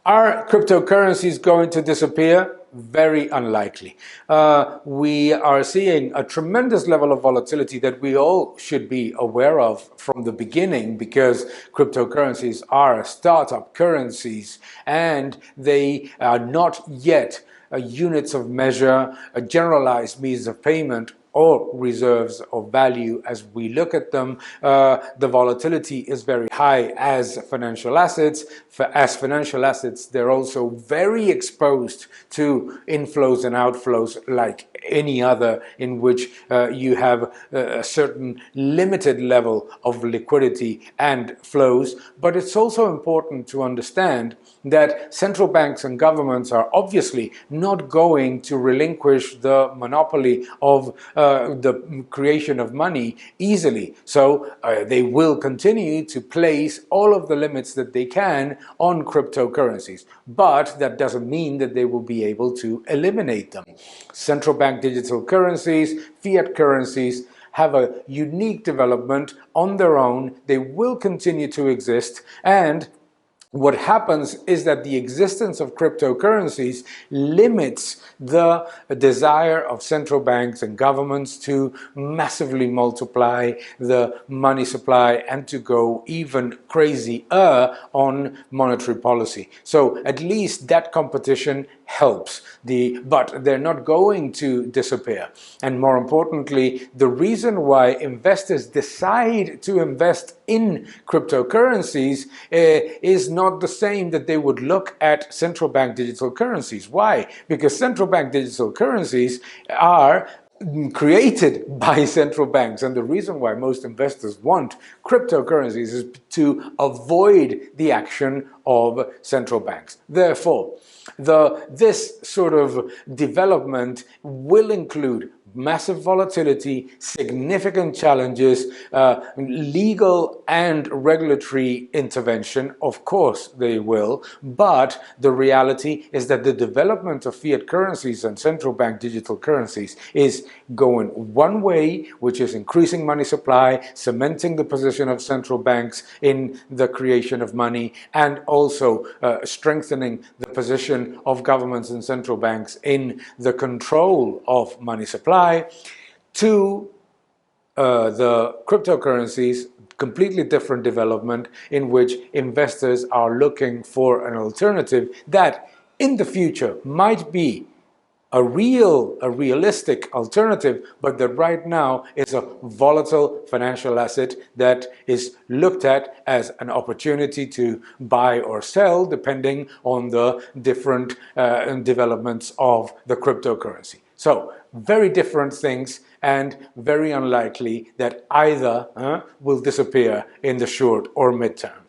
Are cryptocurrencies going to disappear? Very unlikely. We are seeing a tremendous level of volatility that we all should be aware of from the beginning, because cryptocurrencies are startup currencies and they are not yet units of measure, a generalized means of payment, or reserves of value. As we look at them, the volatility is very high as financial assets. As financial assets, they're also very exposed to inflows and outflows like any other, in which you have a certain limited level of liquidity and flows. But it's also important to understand that central banks and governments are obviously not going to relinquish the monopoly of the creation of money easily. So they will continue to place all of the limits that they can on cryptocurrencies. But that doesn't mean that they will be able to eliminate them. Central bank digital currencies, fiat currencies, have a unique development on their own. They will continue to exist, and what happens is that the existence of cryptocurrencies limits the desire of central banks and governments to massively multiply the money supply and to go even crazier on monetary policy. So at least that competition helps. But they're not going to disappear. And more importantly, the reason why investors decide to invest in cryptocurrencies is not the same that they would look at central bank digital currencies. Why? Because central bank digital currencies are created by central banks, and the reason why most investors want cryptocurrencies is to avoid the action of central banks. Therefore, this sort of development will include massive volatility, significant challenges, legal and regulatory intervention. Of course they will, but the reality is that the development of fiat currencies and central bank digital currencies is going one way, which is increasing money supply, cementing the position of central banks in the creation of money, and also strengthening the position of governments and central banks in the control of money supply. To the cryptocurrencies, completely different development in which investors are looking for an alternative that in the future might be a realistic alternative, but that right now is a volatile financial asset that is looked at as an opportunity to buy or sell depending on the different developments of the cryptocurrency. So very different things, and very unlikely that either will disappear in the short or midterm.